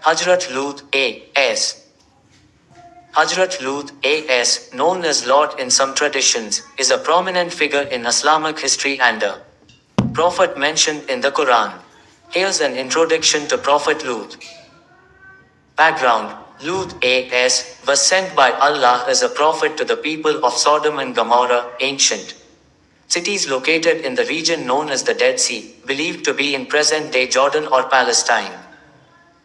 Hajrath Lut A.S. Hajrath Lut A.S., known as Lot in some traditions, is a prominent figure in Islamic history and a prophet mentioned in the Quran. Here's an introduction to Prophet Lut. Background: Lut A.S. was sent by Allah as a prophet to the people of Sodom and Gomorrah, ancient cities located in the region known as the Dead Sea, believed to be in present-day Jordan or Palestine.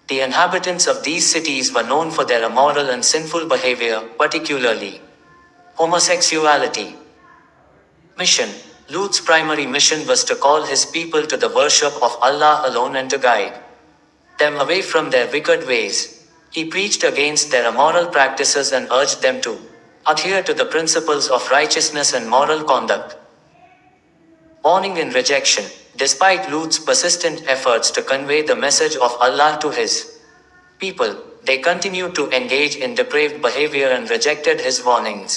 The inhabitants of these cities were known for their immoral and sinful behavior, particularly homosexuality. Mission: Lut's primary mission was to call his people to the worship of Allah alone and to guide them away from their wicked ways. He preached against their immoral practices and urged them to adhere to the principles of righteousness and moral conduct. Warning and rejection: despite Lut's persistent efforts to convey the message of Allah to his people, they continued to engage in depraved behavior and rejected his warnings.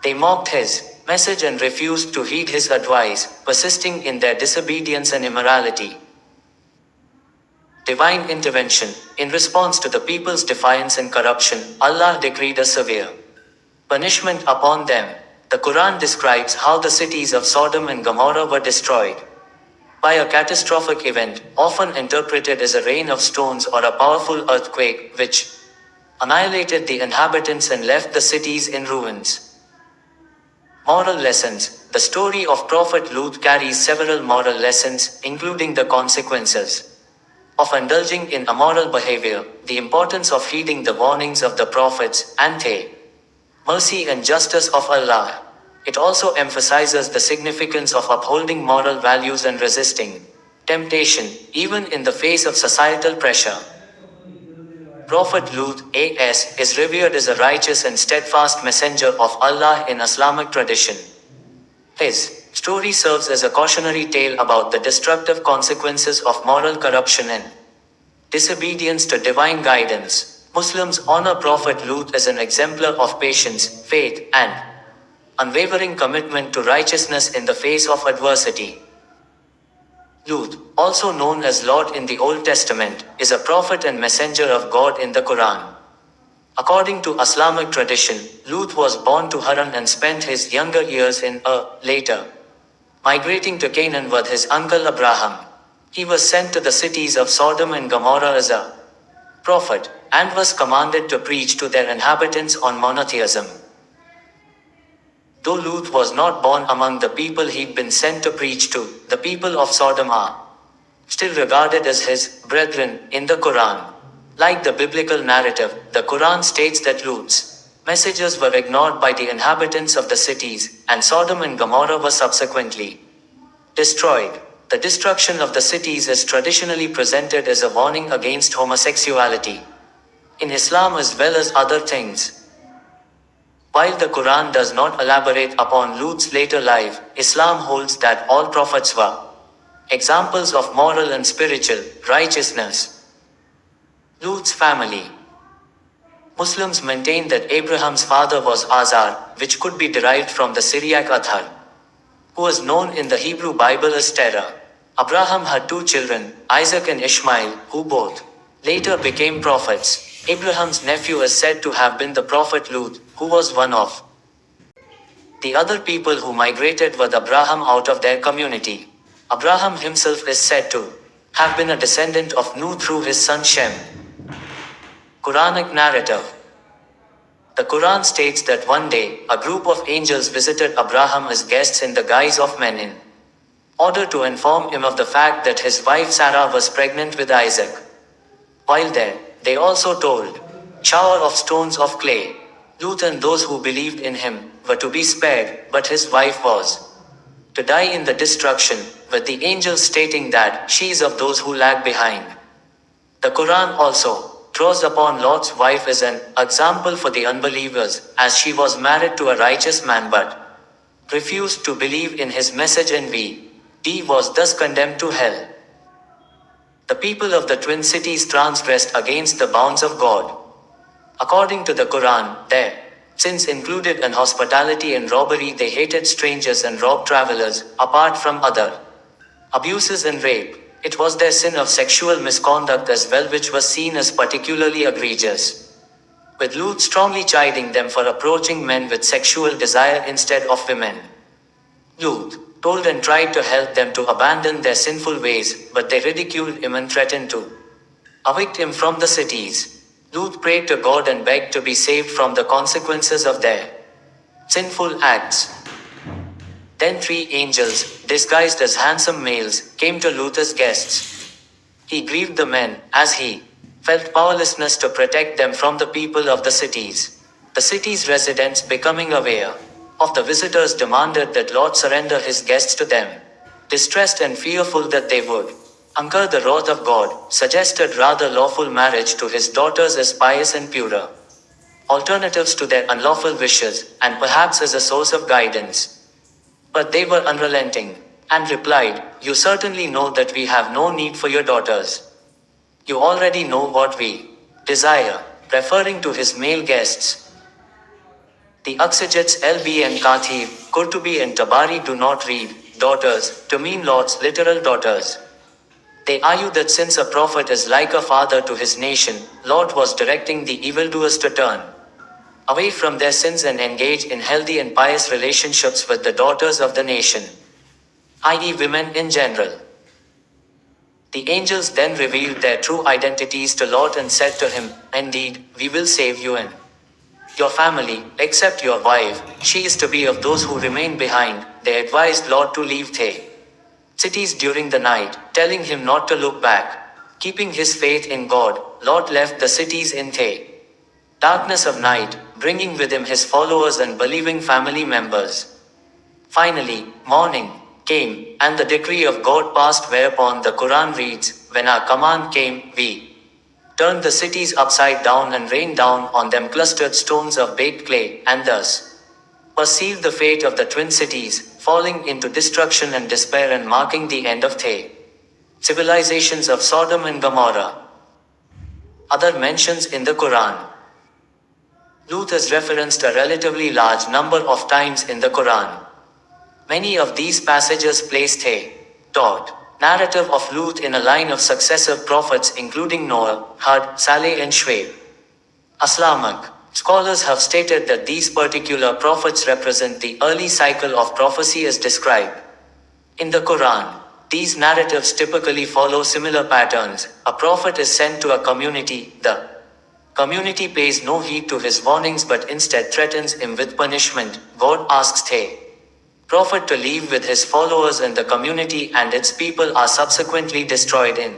They mocked his message and refused to heed his advice, persisting in their disobedience and immorality. Divine intervention: in response to the people's defiance and corruption, Allah decreed a severe punishment upon them. The Quran describes how the cities of Sodom and Gomorrah were destroyed by a catastrophic event, often interpreted as a rain of stones or a powerful earthquake, which annihilated the inhabitants and left the cities in ruins. Moral lessons: the story of Prophet Lut carries several moral lessons, including the consequences of indulging in immoral behavior, the importance of heeding the warnings of the prophets, and the mercy and justice of Allah. It also emphasizes the significance of upholding moral values and resisting temptation, even in the face of societal pressure. Prophet Lut A.S. is revered as a righteous and steadfast messenger of Allah in Islamic tradition. His story serves as a cautionary tale about the destructive consequences of moral corruption and disobedience to divine guidance. Muslims honor Prophet Lut as an exemplar of patience, faith, and unwavering commitment to righteousness in the face of adversity. Lut, also known as Lot in the Old Testament, is a prophet and messenger of God in the Quran. According to Islamic tradition, Lut was born to Haran and spent his younger years in later migrating to Canaan with his uncle Abraham. He was sent to the cities of Sodom and Gomorrah as a prophet, and was commanded to preach to their inhabitants on monotheism. Though Lut was not born among the people he'd been sent to preach to, the people of Sodom are still regarded as his brethren in the Quran. Like the biblical narrative, the Quran states that Lut's messages were ignored by the inhabitants of the cities, and Sodom and Gomorrah were subsequently destroyed. The destruction of the cities is traditionally presented as a warning against homosexuality in Islam as well as other things. While the Quran does not elaborate upon Lut's later life, Islam holds that all prophets were examples of moral and spiritual righteousness. Lut's family: Muslims maintain that Abraham's father was Azar, which could be derived from the Syriac Athar, who was known in the Hebrew Bible as Terah. Abraham had two children, Isaac and Ishmael, who both later became prophets. Abraham's nephew is said to have been the prophet Lut, who was one of the other people who migrated with Abraham out of their community. Abraham himself is said to have been a descendant of Nuh through his son Shem. Quranic narrative: the Quran states that one day, a group of angels visited Abraham as guests in the guise of men in order to inform him of the fact that his wife Sarah was pregnant with Isaac. While there, they also told shower of stones of clay. Lut and those who believed in him were to be spared, but his wife was to die in the destruction, with the angels stating that she is of those who lag behind. The Quran also draws upon Lot's wife as an example for the unbelievers, as she was married to a righteous man but refused to believe in his message and was thus condemned to hell. The people of the twin cities transgressed against the bounds of God. According to the Quran, their sins included inhospitality and robbery. They hated strangers and robbed travelers, apart from other abuses and rape. It was their sin of sexual misconduct as well which was seen as particularly egregious, with Lut strongly chiding them for approaching men with sexual desire instead of women. Lut told and tried to help them to abandon their sinful ways, but they ridiculed him and threatened to evict him from the cities. Lut prayed to God and begged to be saved from the consequences of their sinful acts. Then 3 angels, disguised as handsome males, came to Lut as guests. He grieved the men, as he felt powerlessness to protect them from the people of the cities. The city's residents, becoming aware of the visitors, demanded that Lot surrender his guests to them. Distressed and fearful that they would incur the wrath of God, suggested rather lawful marriage to his daughters as pious and pure alternatives to their unlawful wishes, and perhaps as a source of guidance. But they were unrelenting, and replied, "You certainly know that we have no need for your daughters. You already know what we desire," referring to his male guests. The exegetes LB and Kathir, Qurtubi and Tabari do not read daughters to mean Lot's literal daughters. They argue that since a prophet is like a father to his nation, Lot was directing the evildoers to turn away from their sins and engage in healthy and pious relationships with the daughters of the nation, i.e., women in general. The angels then revealed their true identities to Lot and said to him, "Indeed, we will save you and your family, except your wife, she is to be of those who remain behind." They advised Lot to leave the cities during the night, telling him not to look back. Keeping his faith in God, Lot left the cities in the darkness of night, bringing with him his followers and believing family members. Finally, morning came, and the decree of God passed, whereupon the Quran reads, "When our command came, we turned the cities upside down and rained down on them clustered stones of baked clay, and thus perceived the fate of the twin cities, falling into destruction and despair and marking the end of the civilizations of Sodom and Gomorrah." Other mentions in the Quran. Lut is referenced a relatively large number of times in the Quran. Many of these passages place the narrative of Lut in a line of successive prophets including Noah, Hud, Saleh and Shuaib. Islamic scholars have stated that these particular prophets represent the early cycle of prophecy as described in the Quran. These narratives typically follow similar patterns. A prophet is sent to a community. The community pays no heed to his warnings but instead threatens him with punishment. God asks the prophet to leave with his followers, and the community and its people are subsequently destroyed in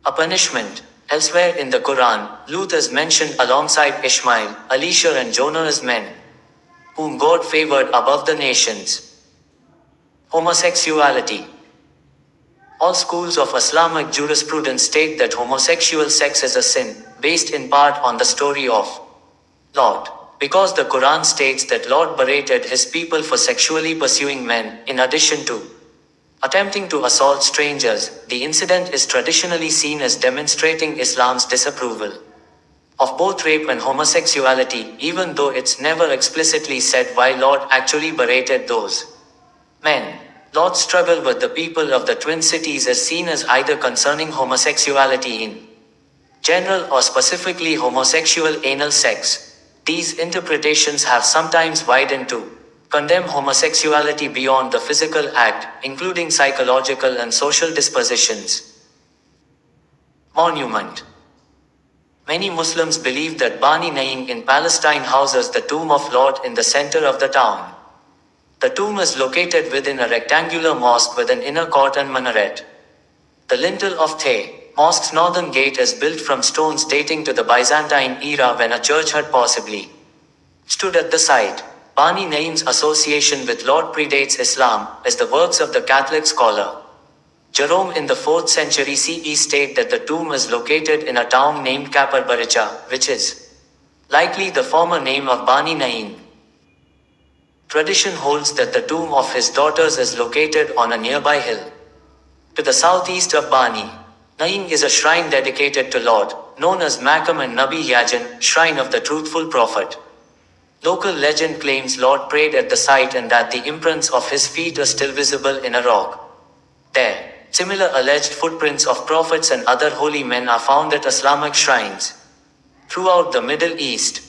a punishment. Elsewhere in the Quran, Lut is mentioned alongside Ishmael, Elisha and Jonah as men whom God favored above the nations. Homosexuality. All schools of Islamic jurisprudence state that homosexual sex is a sin, based in part on the story of Lot. Because the Quran states that Lot berated his people for sexually pursuing men, in addition to attempting to assault strangers, the incident is traditionally seen as demonstrating Islam's disapproval of both rape and homosexuality, even though it's never explicitly said why Lot actually berated those men. Lot's struggle with the people of the twin cities is seen as either concerning homosexuality in general or specifically homosexual anal sex. These interpretations have sometimes widened to condemn homosexuality beyond the physical act, including psychological and social dispositions. Monument. Many Muslims believe that Bani Naim in Palestine houses the tomb of Lot in the center of the town. The tomb is located within a rectangular mosque with an inner court and minaret. The lintel of the mosque's northern gate is built from stones dating to the Byzantine era, when a church had possibly stood at the site. Bani Naim's association with Lot predates Islam, as the works of the Catholic scholar Jerome in the 4th century CE state that the tomb is located in a town named Kapar Baricha, which is likely the former name of Bani Naim. Tradition holds that the tomb of his daughters is located on a nearby hill to the southeast of Bani Naim is a shrine dedicated to Lot, known as Makam and Nabi Yajan, shrine of the truthful prophet. Local legend claims Lot prayed at the site and that the imprints of his feet are still visible in a rock there. Similar alleged footprints of prophets and other holy men are found at Islamic shrines throughout the Middle East.